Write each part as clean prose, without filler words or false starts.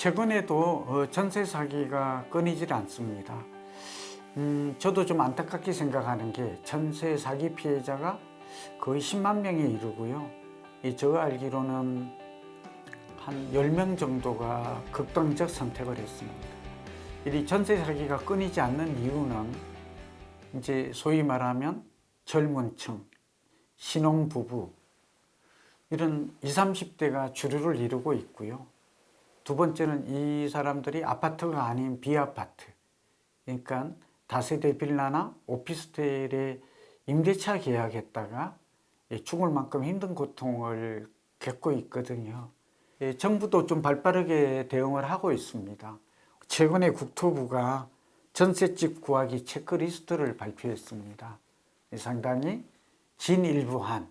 최근에도 전세 사기가 끊이질 않습니다. 저도 좀 안타깝게 생각하는 게 전세 사기 피해자가 거의 10만 명에 이르고요. 제가 알기로는 한 10명 정도가 극단적 선택을 했습니다. 이 전세 사기가 끊이지 않는 이유는 이제 소위 말하면 젊은 층, 신혼부부 이런 20, 30대가 주류를 이루고 있고요. 두 번째는 이 사람들이 아파트가 아닌 비아파트, 그러니까 다세대 빌라나 오피스텔에 임대차 계약했다가 죽을 만큼 힘든 고통을 겪고 있거든요. 정부도 좀 발빠르게 대응을 하고 있습니다. 최근에 국토부가 전셋집 구하기 체크리스트를 발표했습니다. 상당히 진일보한,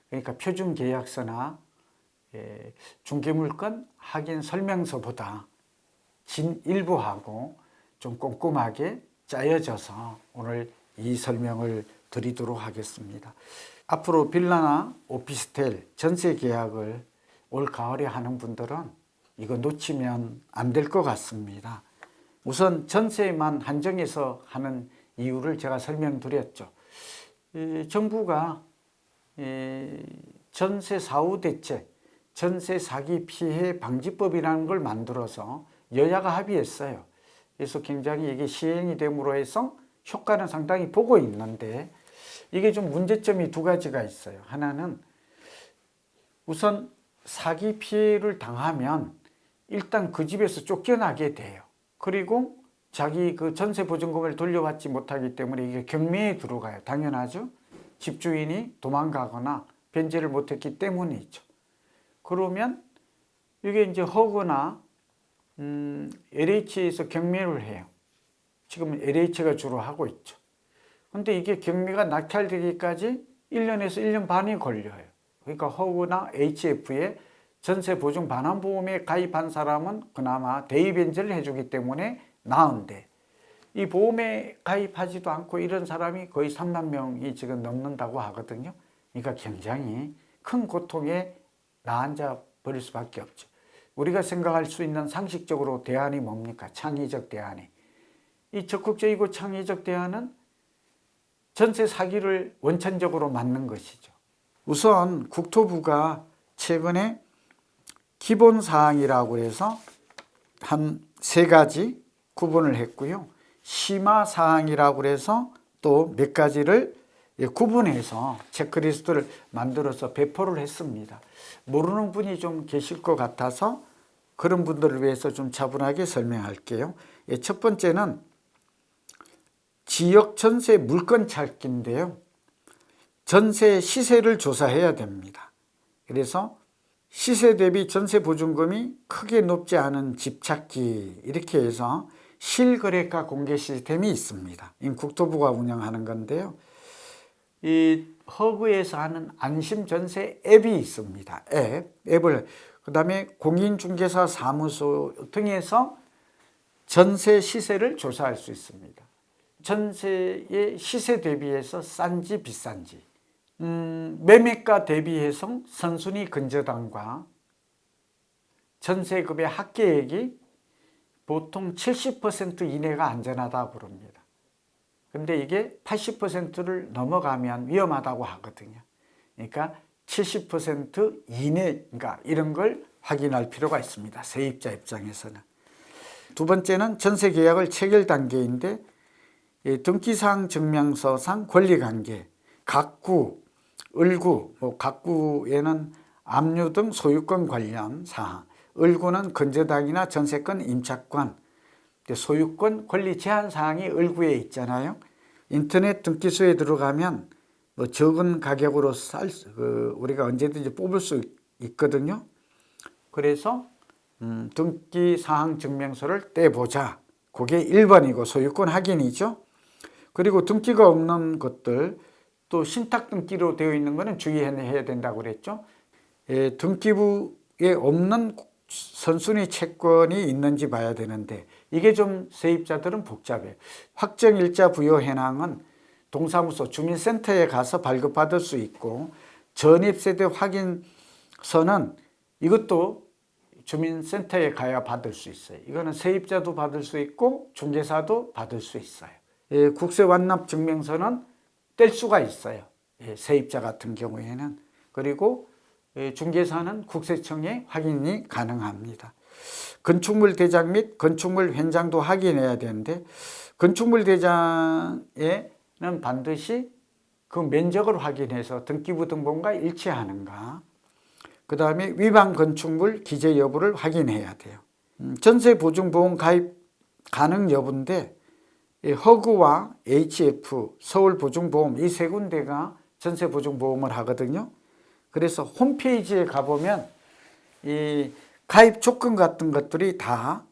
그러니까 표준계약서나 중개물건 확인 설명서보다 진일보하고 좀 꼼꼼하게 짜여져서 오늘 이 설명을 드리도록 하겠습니다. 앞으로 빌라나 오피스텔 전세 계약을 올 가을에 하는 분들은 이거 놓치면 안 될 것 같습니다. 우선 전세만 한정해서 하는 이유를 제가 설명드렸죠. 정부가 전세 사후 대책, 전세 사기 피해 방지법이라는 걸 만들어서 여야가 합의했어요. 그래서 굉장히 이게 시행이 됨으로 해서 효과는 상당히 보고 있는데 이게 좀 문제점이 두 가지가 있어요. 하나는 우선 사기 피해를 당하면 일단 그 집에서 쫓겨나게 돼요. 그리고 자기 그 전세 보증금을 돌려받지 못하기 때문에 이게 경매에 들어가요. 당연하죠. 집주인이 도망가거나 변제를 못했기 때문이죠. 그러면 이게 이제 허그나 LH에서 경매를 해요. 지금 LH가 주로 하고 있죠. 근데 이게 경매가 낙찰되기까지 1년에서 1년 반이 걸려요. 그러니까 허그나 HF에 전세 보증 반환 보험에 가입한 사람은 그나마 대위 변제를 해주기 때문에 나은데 이 보험에 가입하지도 않고 이런 사람이 거의 3만 명이 지금 넘는다고 하거든요. 그러니까 굉장히 큰 고통에 나앉아 버릴 수밖에 없죠. 우리가 생각할 수 있는 상식적으로 대안이 뭡니까? 창의적 대안이. 이 적극적이고 창의적 대안은 전세 사기를 원천적으로 막는 것이죠. 우선 국토부가 최근에 기본사항이라고 해서 한 3가지 구분을 했고요. 심화사항이라고 해서 또 몇 가지를 구분해서 체크리스트를 만들어서 배포를 했습니다. 모르는 분이 좀 계실 것 같아서 그런 분들을 위해서 좀 차분하게 설명할게요. 첫 번째는 지역 전세 물건 찾기인데요. 전세 시세를 조사해야 됩니다. 그래서 시세 대비 전세 보증금이 크게 높지 않은 집 찾기 이렇게 해서 실거래가 공개 시스템이 있습니다. 국토부가 운영하는 건데요. 이 허그에서 하는 안심 전세 앱이 있습니다. 앱을 그다음에 공인중개사 사무소 등에서 전세 시세를 조사할 수 있습니다. 전세의 시세 대비해서 싼지 비싼지, 매매가 대비해서 선순위 근저당과 전세금의 합계액이 보통 70% 이내가 안전하다고 그럽니다. 근데 이게 80%를 넘어가면 위험하다고 하거든요. 그러니까 70% 이내인가 이런 걸 확인할 필요가 있습니다. 세입자 입장에서는. 두 번째는 전세 계약을 체결 단계인데 등기사항 증명서상 권리관계, 각구, 을구, 각구에는 압류 등 소유권 관련 사항, 을구는 근저당이나 전세권 임차권, 소유권 권리 제한 사항이 을구에 있잖아요. 인터넷 등기소에 들어가면 적은 가격으로 우리가 언제든지 뽑을 수 있거든요. 그래서 등기사항 증명서를 떼보자. 그게 1번이고 소유권 확인이죠. 그리고 등기가 없는 것들, 또 신탁 등기로 되어 있는 것은 주의해야 된다고 그랬죠. 등기부에 없는 선순위 채권이 있는지 봐야 되는데 이게 좀 세입자들은 복잡해요. 확정일자 부여 현황은 동사무소 주민센터에 가서 발급받을 수 있고 전입세대 확인서는 이것도 주민센터에 가야 받을 수 있어요. 이거는 세입자도 받을 수 있고 중개사도 받을 수 있어요. 국세 완납 증명서는 뗄 수가 있어요. 세입자 같은 경우에는. 그리고 중개사는 국세청에 확인이 가능합니다. 건축물 대장 및 건축물 현장도 확인해야 되는데 건축물 대장에는 반드시 그 면적을 확인해서 등기부등본과 일치하는가, 그 다음에 위반 건축물 기재 여부를 확인해야 돼요. 전세보증보험 가입 가능 여부인데 허그와 HF, 서울보증보험 이 세 군데가 전세보증보험을 하거든요. 그래서 홈페이지에 가보면 이 가입 조건 같은 것들이 다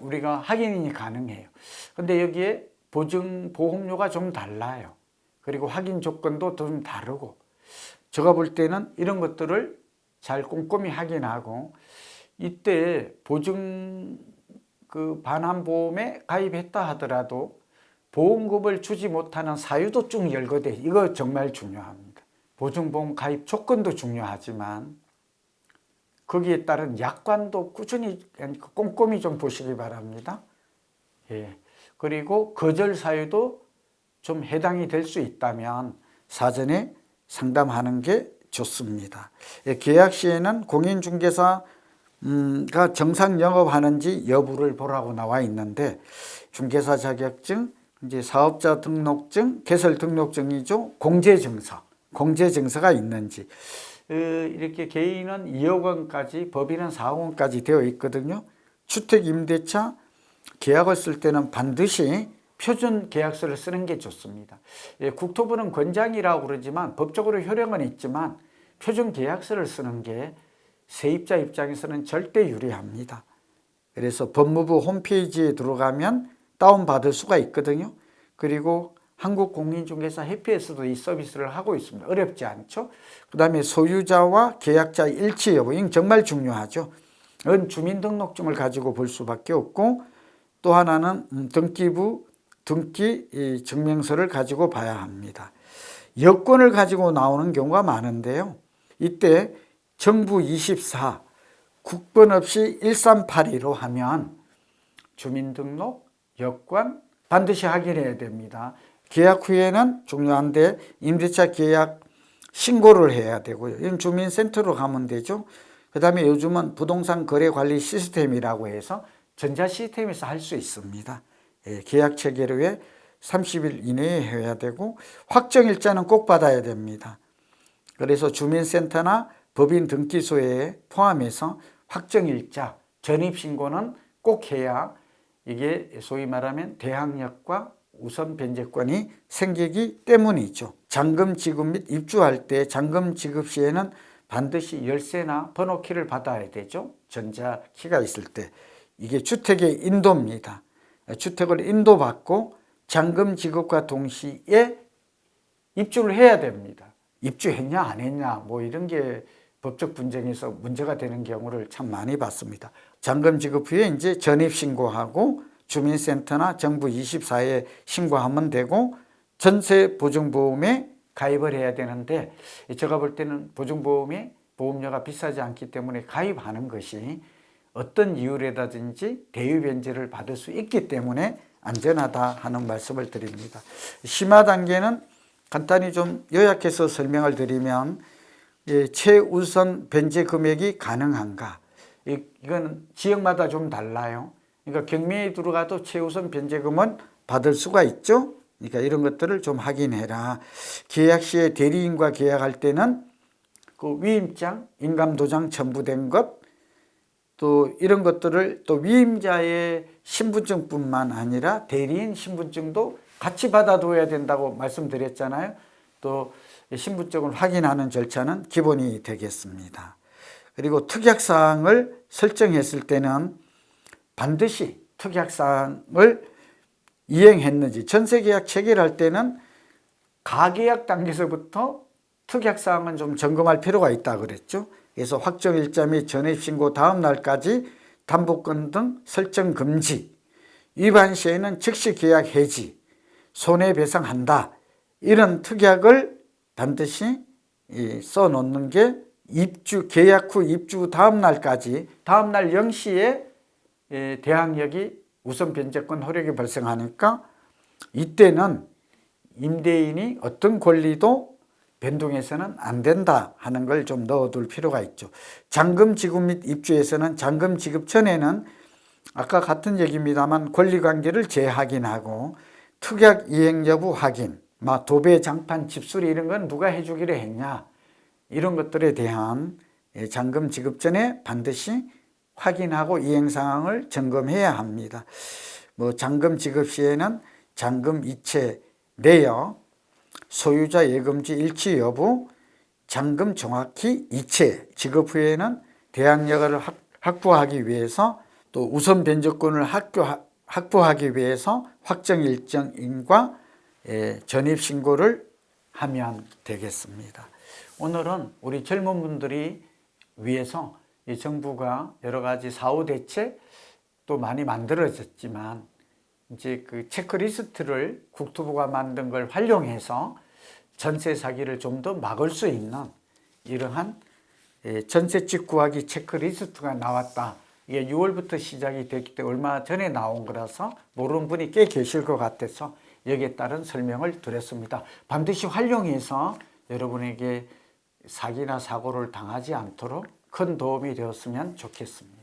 우리가 확인이 가능해요. 근데 여기에 보증보험료가 좀 달라요. 그리고 확인 조건도 좀 다르고, 제가 볼 때는 이런 것들을 잘 꼼꼼히 확인하고, 이때 보증 반환보험에 가입했다 하더라도 보험금을 주지 못하는 사유도 쭉 열거돼. 이거 정말 중요합니다. 보증보험 가입 조건도 중요하지만 거기에 따른 약관도 꾸준히 꼼꼼히 좀 보시기 바랍니다. 그리고 거절 사유도 좀 해당이 될 수 있다면 사전에 상담하는 게 좋습니다. 계약 시에는 공인중개사가 정상 영업하는지 여부를 보라고 나와 있는데, 중개사 자격증, 이제 사업자 등록증, 개설 등록증이죠. 공제증서가 있는지. 이렇게 개인은 2억 원까지, 법인은 4억 원까지 되어 있거든요. 주택 임대차 계약을 쓸 때는 반드시 표준 계약서를 쓰는 게 좋습니다. 국토부는 권장이라고 그러지만 법적으로 효력은 있지만 표준 계약서를 쓰는 게 세입자 입장에서는 절대 유리합니다. 그래서 법무부 홈페이지에 들어가면 다운받을 수가 있거든요. 그리고 한국공인중개사 협회에서도 이 서비스를 하고 있습니다. 어렵지 않죠? 그 다음에 소유자와 계약자 일치 여부, 이건 정말 중요하죠. 이건 주민등록증을 가지고 볼 수밖에 없고, 또 하나는 등기 증명서를 가지고 봐야 합니다. 여권을 가지고 나오는 경우가 많은데요. 이때 정부 24, 국번 없이 1382로 하면 주민등록, 여권 반드시 확인해야 됩니다. 계약 후에는 중요한데 임대차 계약 신고를 해야 되고요. 이건 주민센터로 가면 되죠. 그 다음에 요즘은 부동산 거래 관리 시스템이라고 해서 전자 시스템에서 할 수 있습니다. 계약 체결 후에 30일 이내에 해야 되고, 확정일자는 꼭 받아야 됩니다. 그래서 주민센터나 법인 등기소에 포함해서 확정일자, 전입신고는 꼭 해야 이게 소위 말하면 대항력과 우선 변제권이 생기기 때문이죠. 잔금 지급 및 입주할 때 잔금 지급 시에는 반드시 열쇠나 번호키를 받아야 되죠. 전자키가 있을 때. 이게 주택의 인도입니다. 주택을 인도받고 잔금 지급과 동시에 입주를 해야 됩니다. 입주했냐 안 했냐 뭐 이런 게 법적 분쟁에서 문제가 되는 경우를 참 많이 봤습니다. 잔금 지급 후에 이제 전입신고하고 주민센터나 정부 24에 신고하면 되고, 전세보증보험에 가입을 해야 되는데, 제가 볼 때는 보증보험이 보험료가 비싸지 않기 때문에 가입하는 것이 어떤 이유라든지 대위 변제를 받을 수 있기 때문에 안전하다 하는 말씀을 드립니다. 심화 단계는 간단히 좀 요약해서 설명을 드리면, 최우선 변제 금액이 가능한가, 이건 지역마다 좀 달라요. 그러니까 경매에 들어가도 최우선 변제금은 받을 수가 있죠. 그러니까 이런 것들을 좀 확인해라. 계약 시에 대리인과 계약할 때는 그 위임장, 인감도장 첨부된 것, 또 이런 것들을 또 위임자의 신분증뿐만 아니라 대리인 신분증도 같이 받아둬야 된다고 말씀드렸잖아요. 또 신분증을 확인하는 절차는 기본이 되겠습니다. 그리고 특약사항을 설정했을 때는 반드시 특약사항을 이행했는지, 전세계약 체결할 때는 가계약 단계에서부터 특약사항은 좀 점검할 필요가 있다 그랬죠. 그래서 확정일자 및 전입신고 다음 날까지 담보권 등 설정 금지, 위반 시에는 즉시 계약 해지, 손해배상한다, 이런 특약을 반드시 써놓는 게 계약 후 입주 다음 날까지 다음 날 0시에 대항력이 우선 변제권 효력이 발생하니까 이때는 임대인이 어떤 권리도 변동해서는 안 된다 하는 걸 좀 넣어둘 필요가 있죠. 잔금 지급 및 입주에서는 잔금 지급 전에는 아까 같은 얘기입니다만 권리관계를 재확인하고 특약 이행 여부 확인, 도배, 장판, 집수리 이런 건 누가 해주기로 했냐 이런 것들에 대한 잔금 지급 전에 반드시 확인하고 이행 상황을 점검해야 합니다. 잔금 지급 시에는 잔금 이체 내역, 소유자 예금지 일치 여부, 잔금 정확히 이체, 지급 후에는 대항력을 확보하기 위해서 또 우선 변제권을 확보하기 위해서 확정 일정인과 전입신고를 하면 되겠습니다. 오늘은 우리 젊은 분들이 위해서 이 정부가 여러 가지 사후 대책도 많이 만들어졌지만 이제 그 체크리스트를 국토부가 만든 걸 활용해서 전세 사기를 좀 더 막을 수 있는 이러한 전세집 구하기 체크리스트가 나왔다. 이게 6월부터 시작이 됐기 때문에 얼마 전에 나온 거라서 모르는 분이 꽤 계실 것 같아서 여기에 따른 설명을 드렸습니다. 반드시 활용해서 여러분에게 사기나 사고를 당하지 않도록 큰 도움이 되었으면 좋겠습니다.